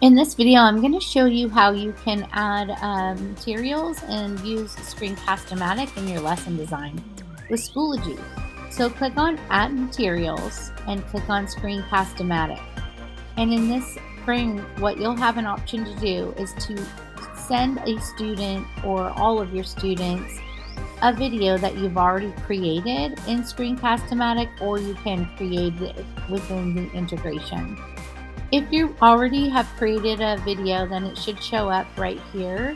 In this video, I'm going to show you how you can add materials and use Screen-cast-o-matic in your lesson design with Schoology. So click on Add Materials and click on Screen-cast-o-matic. And in this frame, what you'll have an option to do is to send a student or all of your students a video that you've already created in Screen-cast-o-matic, or you can create it within the integration. If you already have created a video, then it should show up right here,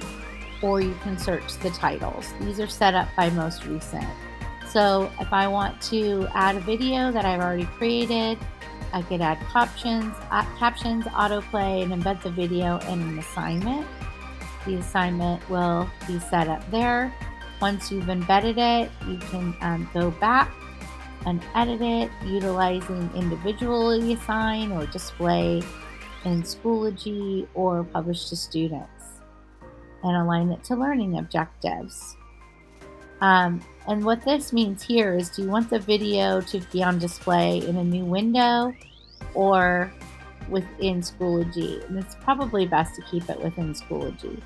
or you can search the titles. These are set up by most recent. So if I want to add a video that I've already created, I could add captions, autoplay, and embed the video in an assignment. The assignment will be set up there. Once you've embedded it, you can go back and edit it utilizing individually assign or display in Schoology or publish to students, and align it to learning objectives. And what this means here is, do you want the video to be on display in a new window or within Schoology? And it's probably best to keep it within Schoology.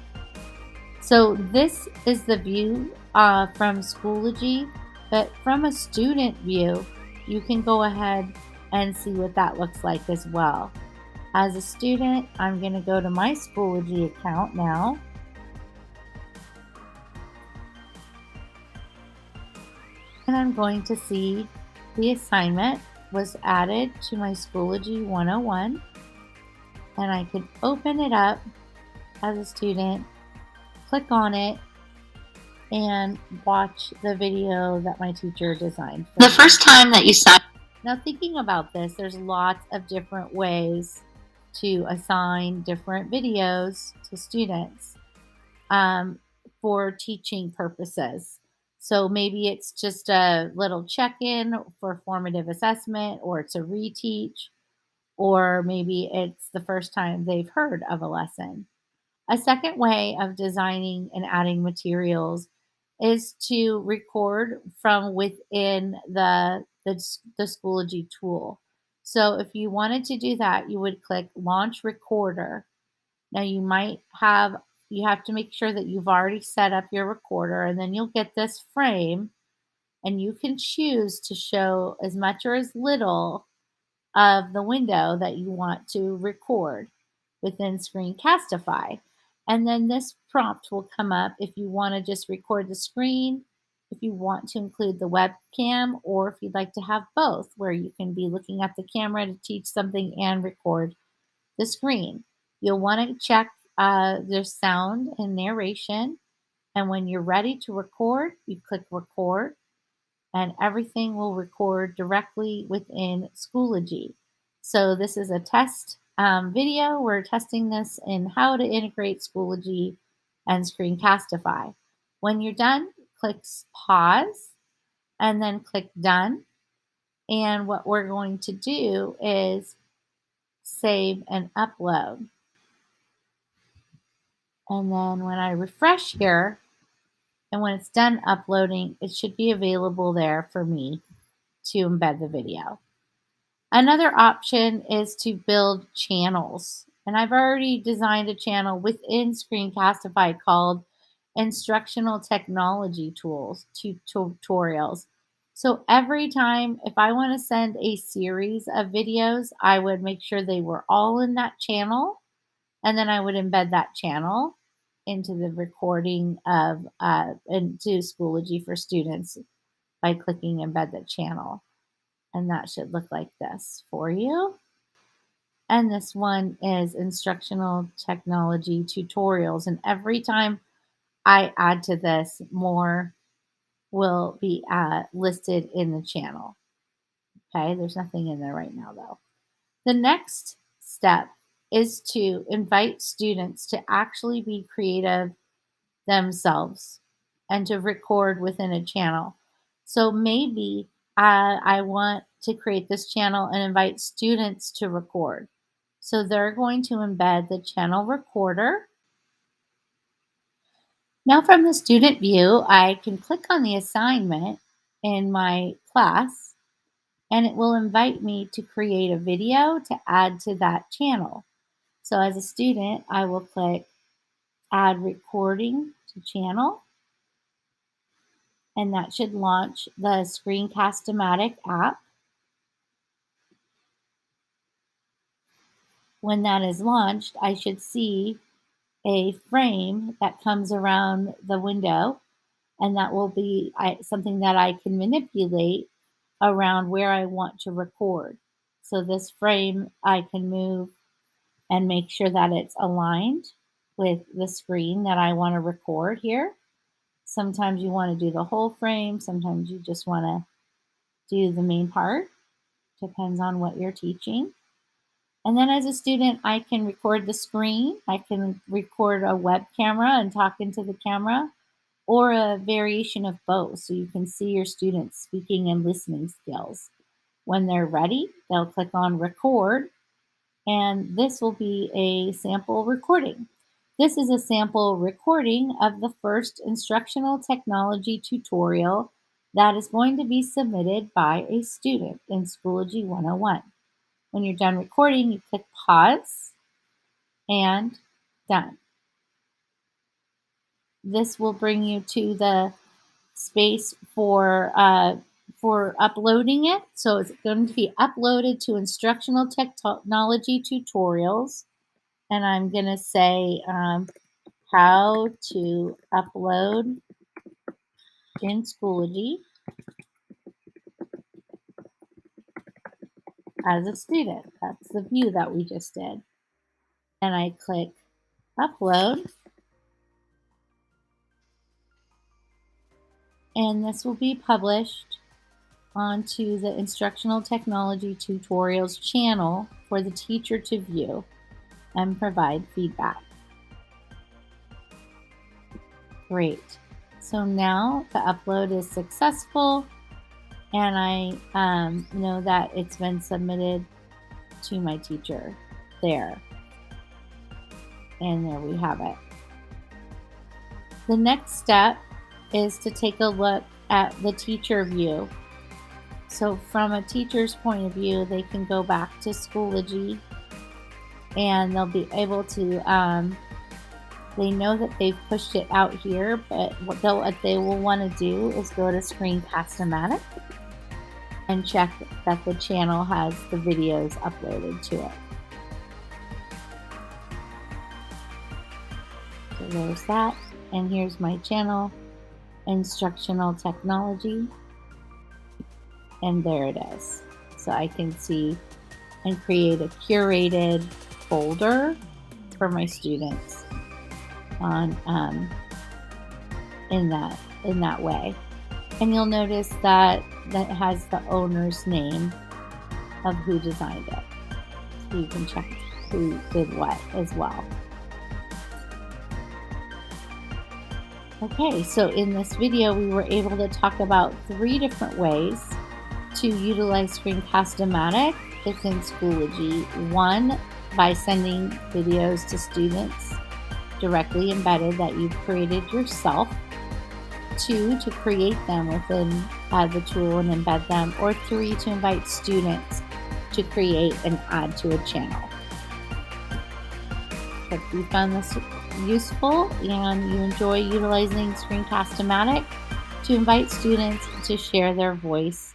So this is the view from Schoology. But from a student view, you can go ahead and see what that looks like as well. As a student, I'm going to go to my Schoology account now. And I'm going to see the assignment was added to my Schoology 101. And I can open it up as a student, click on it, and watch the video that my teacher designed for me. The first time that you sign. Now, thinking about this, there's lots of different ways to assign different videos to students for teaching purposes. So maybe it's just a little check-in for formative assessment, or it's a reteach, or maybe it's the first time they've heard of a lesson. A second way of designing and adding materials is to record from within the Schoology tool. So if you wanted to do that, you would click Launch Recorder. Now you have to make sure that you've already set up your recorder, and then you'll get this frame, and you can choose to show as much or as little of the window that you want to record within Screencastify. And then this prompt will come up if you want to just record the screen, if you want to include the webcam, or if you'd like to have both, where you can be looking at the camera to teach something and record the screen. You'll want to check the sound and narration. And when you're ready to record, you click record, and everything will record directly within Schoology. So this is a test video. We're testing this in how to integrate Schoology and Screencastify. When you're done, click pause and then click done. And what we're going to do is save and upload. And then when I refresh here, and when it's done uploading, it should be available there for me to embed the video. Another option is to build channels. And I've already designed a channel within Screencastify called Instructional Technology Tools Tutorials. So every time, if I want to send a series of videos, I would make sure they were all in that channel. And then I would embed that channel into the recording of into Schoology for students by clicking embed the channel. And that should look like this for you. And this one is Instructional Technology Tutorials. And every time I add to this, more will be listed in the channel. Okay, there's nothing in there right now though. The next step is to invite students to actually be creative themselves and to record within a channel. So maybe I want to create this channel and invite students to record. So they're going to embed the channel recorder. Now from the student view, I can click on the assignment in my class, and it will invite me to create a video to add to that channel. So as a student, I will click Add Recording to Channel, and that should launch the Screen-cast-o-matic app. When that is launched, I should see a frame that comes around the window, and that will be something that I can manipulate around where I want to record. So this frame I can move and make sure that it's aligned with the screen that I want to record here. Sometimes you want to do the whole frame, sometimes you just want to do the main part. Depends on what you're teaching. And then as a student, I can record the screen. I can record a web camera and talk into the camera, or a variation of both, so you can see your students' speaking and listening skills. When they're ready, they'll click on record, and this will be a sample recording. This is a sample recording of the first instructional technology tutorial that is going to be submitted by a student in Schoology 101. When you're done recording, you click pause and done. This will bring you to the space for uploading it. So it's going to be uploaded to instructional technology tutorials. And I'm going to say how to upload in Schoology as a student. That's the view that we just did. And I click upload. And this will be published onto the Instructional Technology Tutorials channel for the teacher to view and provide feedback. Great. So now the upload is successful, and I know that it's been submitted to my teacher there. And there we have it. The next step is to take a look at the teacher view. So from a teacher's point of view, they can go back to Schoology and they'll be able to, they know that they've pushed it out here, but what they will want to do is go to Screen-cast-o-matic and check that the channel has the videos uploaded to it. So there's that, and here's my channel, Instructional Technology, and there it is. So I can see and create a curated folder for my students on in that way. And you'll notice that that has the owner's name of who designed it. So you can check who did what as well. Okay, so in this video, we were able to talk about 3 different ways to utilize Screen-cast-o-matic within Schoology. 1, by sending videos to students directly embedded that you've created yourself. 2, to create them within the tool and embed them. Or 3, to invite students to create and add to a channel. If you found this useful and you enjoy utilizing Screen-cast-o-matic to invite students to share their voice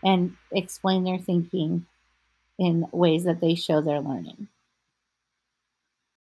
and explain their thinking in ways that they show their learning.